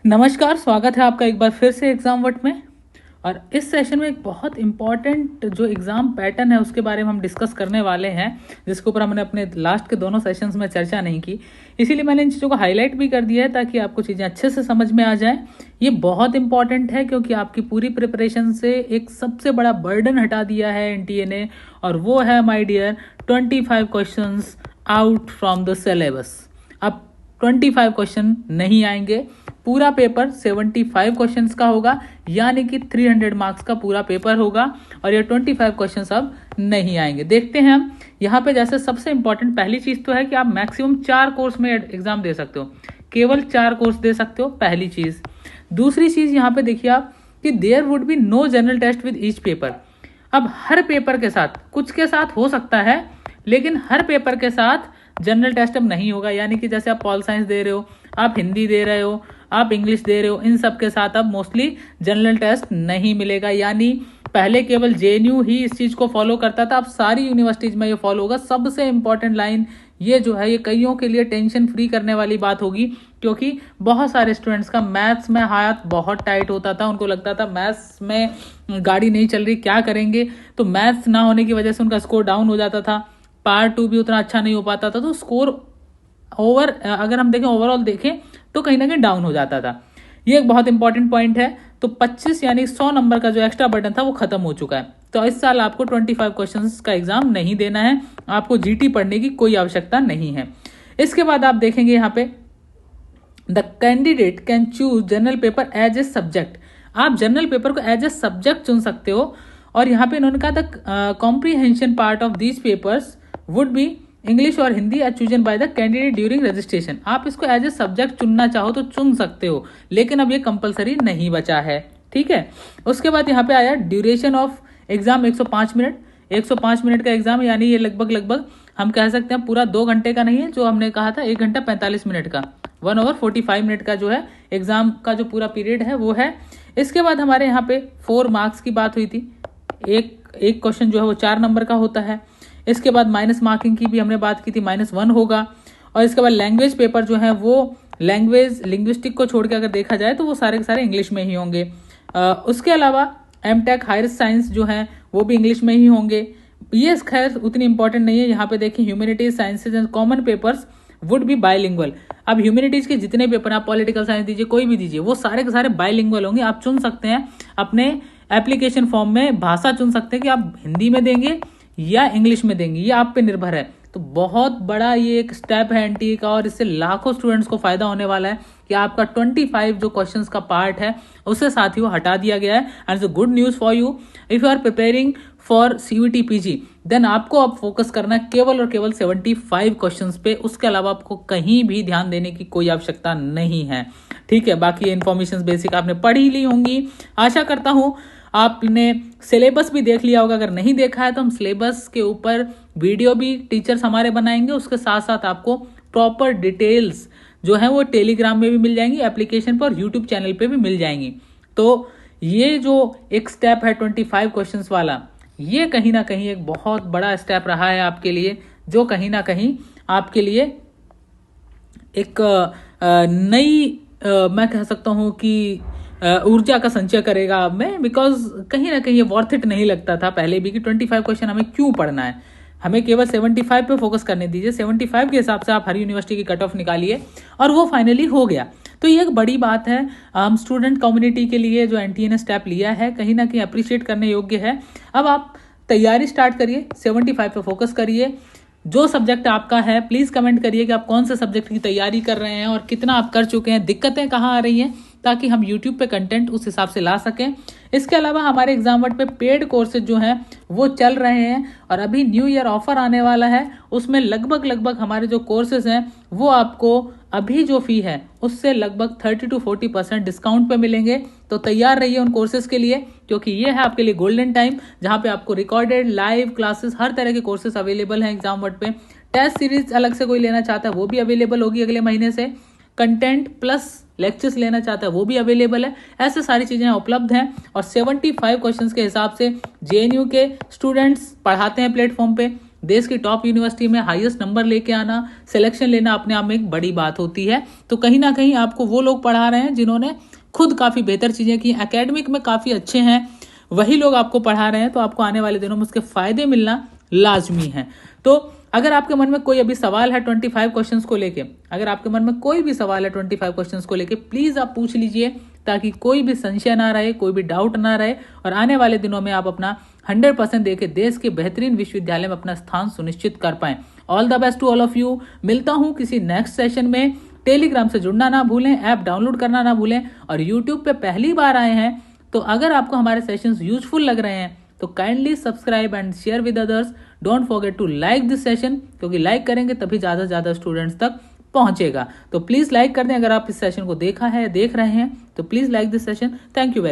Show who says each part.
Speaker 1: नमस्कार, स्वागत है आपका एक बार फिर से एग्ज़ाम वट में। और इस सेशन में एक बहुत इम्पॉर्टेंट जो एग्ज़ाम पैटर्न है उसके बारे में हम डिस्कस करने वाले हैं, जिसके ऊपर हमने अपने लास्ट के दोनों सेशंस में चर्चा नहीं की। इसीलिए मैंने इन चीज़ों को हाईलाइट भी कर दिया है ताकि आपको चीज़ें अच्छे से समझ में आ जाएं। ये बहुत इंपॉर्टेंट है क्योंकि आपकी पूरी प्रिपरेशन से एक सबसे बड़ा बर्डन हटा दिया है एनटीए ने, और वो है my dear 25 questions out from the syllabus. अब 25 क्वेश्चन नहीं आएंगे, पूरा पेपर 75 क्वेश्चंस का होगा, यानी कि 300 मार्क्स का पूरा पेपर होगा। और ये 25 क्वेश्चंस अब नहीं आएंगे। देखते हैं हम यहाँ पे। जैसे सबसे इंपॉर्टेंट पहली चीज तो है कि आप मैक्सिमम 4 कोर्स में एग्जाम दे सकते हो, केवल 4 कोर्स दे सकते हो, पहली चीज। दूसरी चीज यहाँ पे देखिए आप कि there would be no general test with each paper. अब हर पेपर के साथ, कुछ के साथ हो सकता है, लेकिन हर पेपर के साथ जनरल टेस्ट अब नहीं होगा। यानी कि जैसे आप पॉल साइंस दे रहे हो, आप हिंदी दे रहे हो, आप इंग्लिश दे रहे हो, इन सब के साथ अब मोस्टली जनरल टेस्ट नहीं मिलेगा। यानी पहले केवल जेएनयू ही इस चीज को फॉलो करता था, अब सारी यूनिवर्सिटीज में ये फॉलो होगा। सबसे इंपॉर्टेंट लाइन ये जो है, ये कईयों के लिए टेंशन फ्री करने वाली बात होगी, क्योंकि बहुत सारे स्टूडेंट्स का मैथ्स में हाथ बहुत टाइट होता था। उनको लगता था मैथ्स में गाड़ी नहीं चल रही, क्या करेंगे। तो मैथ्स ना होने की वजह से उनका स्कोर डाउन हो जाता था, पार्ट 2 भी उतना अच्छा नहीं हो पाता था। तो स्कोर अगर हम देखें, ओवरऑल देखें तो कहीं ना कहीं डाउन हो जाता था। ये एक बहुत इंपॉर्टेंट पॉइंट है। तो 25 यानी 100 नंबर का जो एक्स्ट्रा बर्डन था वो खत्म हो चुका है। तो इस साल आपको 25 क्वेश्चंस का एग्जाम नहीं देना है, आपको जीटी पढ़ने की कोई आवश्यकता नहीं है। इसके बाद आप देखेंगे यहाँ पे the candidate can choose general paper as a subject. आप जनरल पेपर को एज ए सब्जेक्ट चुन सकते हो। और यहाँ पे इन्होंने कहा the comprehension part of these papers would be English और Hindi as chosen by the candidate during registration. आप इसको एज ए सब्जेक्ट चुनना चाहो तो चुन सकते हो, लेकिन अब ये कंपलसरी नहीं बचा है। ठीक है। उसके बाद यहाँ पे आया duration of exam 105 minute. 105 minute का एग्जाम, यानी ये लगभग हम कह सकते हैं पूरा 2 घंटे का नहीं है, जो हमने कहा था 1 घंटा 45 मिनट का, 1 ओवर 45 मिनट का जो है एग्जाम का जो पूरा पीरियड है वो है। इसके बाद हमारे यहाँ पे 4 मार्क्स की बात हुई थी। एक क्वेश्चन जो है वो 4 नंबर का होता है। इसके बाद माइनस मार्किंग की भी हमने बात की थी, -1 होगा। और इसके बाद लैंग्वेज पेपर जो है वो लैंग्वेज लिंग्विस्टिक को छोड़ के अगर देखा जाए तो वो सारे के सारे इंग्लिश में ही होंगे। उसके अलावा एमटेक हायर साइंस जो है वो भी इंग्लिश में ही होंगे। ये खैर उतनी इंपॉर्टेंट नहीं है। यहाँ पे देखिए humanities, sciences and common papers would B bilingual. अब ह्यूमैनिटीज के जितने पेपर, आप पॉलिटिकल साइंस दीजिए, कोई भी दीजिए, वो सारे के सारे बायलिंगुअल होंगे। आप चुन सकते हैं अपने एप्लीकेशन फॉर्म में भाषा चुन सकते हैं कि आप हिंदी में देंगे या इंग्लिश में देंगे, ये आप पे निर्भर है। तो बहुत बड़ा ये एक स्टेप है एनटीए का, और इससे लाखों स्टूडेंट्स को फायदा होने वाला है कि आपका 25 जो क्वेश्चंस का पार्ट है उसे साथियों हटा दिया गया है। And it's good news for you if you are preparing for CUET PG, then आपको अब फोकस करना है केवल और केवल 75 क्वेश्चंस पे। उसके अलावा आपको कहीं भी ध्यान देने की कोई आवश्यकता नहीं है। ठीक है। बाकी इन्फॉर्मेशन बेसिक आपने पढ़ ही ली होंगी, आशा करता हूँ। आपने सिलेबस भी देख लिया होगा, अगर नहीं देखा है तो हम सिलेबस के ऊपर वीडियो भी टीचर्स हमारे बनाएंगे। उसके साथ साथ आपको प्रॉपर डिटेल्स जो है वो टेलीग्राम में भी मिल जाएंगी, एप्लीकेशन पर, यूट्यूब चैनल पे भी मिल जाएंगी। तो ये जो एक स्टेप है 25 क्वेश्चंस वाला, ये कहीं ना कहीं एक बहुत बड़ा स्टेप रहा है आपके लिए, जो कहीं ना कहीं आपके लिए एक नई मैं कह सकता हूँ कि ऊर्जा का संचय करेगा आप में। बिकॉज कहीं ना कहीं ये वर्थ इट नहीं लगता था पहले भी कि 25 क्वेश्चन हमें क्यों पढ़ना है, हमें केवल 75 पे फोकस करने दीजिए। 75 के हिसाब से आप हर यूनिवर्सिटी की कट ऑफ निकालिए, और वो फाइनली हो गया। तो ये एक बड़ी बात है हम स्टूडेंट कम्युनिटी के लिए, जो एनटीए ने स्टेप लिया है, कहीं ना कहीं अप्रिशिएट करने योग्य है। अब आप तैयारी स्टार्ट करिए, 75 पे फोकस करिए। जो सब्जेक्ट आपका है प्लीज कमेंट करिए कि आप कौन से सब्जेक्ट की तैयारी कर रहे हैं और कितना आप कर चुके हैं, दिक्कतें कहाँ आ रही हैं, ताकि हम YouTube पे कंटेंट उस हिसाब से ला सकें। इसके अलावा हमारे एग्जाम वर्ड पे पेड कोर्सेज जो हैं वो चल रहे हैं, और अभी न्यू ईयर ऑफर आने वाला है। उसमें लगभग हमारे जो कोर्सेज हैं वो आपको अभी जो फी है उससे लगभग 30 to 40% डिस्काउंट पे मिलेंगे। तो तैयार रहिए उन कोर्सेज के लिए, क्योंकि ये है आपके लिए गोल्डन टाइम, जहाँ पे आपको रिकॉर्डेड लाइव क्लासेस, हर तरह के कोर्सेज अवेलेबल हैं एग्जाम वर्ड पे। टेस्ट सीरीज अलग से कोई लेना चाहता है वो भी अवेलेबल होगी अगले महीने से। कंटेंट प्लस लेक्चर्स लेना चाहता है वो भी अवेलेबल है। ऐसे सारी चीजें उपलब्ध हैं, और 75 क्वेश्चंस के हिसाब से जेएनयू के स्टूडेंट्स पढ़ाते हैं प्लेटफॉर्म पे। देश की टॉप यूनिवर्सिटी में हाईएस्ट नंबर लेके आना, सिलेक्शन लेना अपने आप में एक बड़ी बात होती है। तो कहीं ना कहीं आपको वो लोग पढ़ा रहे हैं जिन्होंने खुद काफ़ी बेहतर चीज़ें की, एकेडमिक में काफ़ी अच्छे हैं, वही लोग आपको पढ़ा रहे हैं। तो आपको आने वाले दिनों में उसके फ़ायदे मिलना लाजमी है। तो अगर आपके मन में कोई अभी सवाल है 25 क्वेश्चंस को लेके, अगर आपके मन में कोई भी सवाल है 25 क्वेश्चंस को लेके, प्लीज़ आप पूछ लीजिए, ताकि कोई भी संशय ना रहे, कोई भी डाउट ना रहे, और आने वाले दिनों में आप अपना 100% देके देश के बेहतरीन विश्वविद्यालय में अपना स्थान सुनिश्चित कर पाएं। All the best to all of you. मिलता हूँ किसी नेक्स्ट सेशन में। टेलीग्राम से जुड़ना ना भूलें, ऐप डाउनलोड करना ना भूलें, और यूट्यूब पे पहली बार आए हैं तो अगर आपको हमारे सेशंस यूजफुल लग रहे हैं तो kindly subscribe and share with others. Don't forget to like this session, क्योंकि लाइक करेंगे तभी ज़्यादा से ज़्यादा स्टूडेंट्स तक पहुंचेगा। तो प्लीज़ लाइक कर दें। अगर आप इस सेशन को देखा है, देख रहे हैं, तो please like this session. Thank you very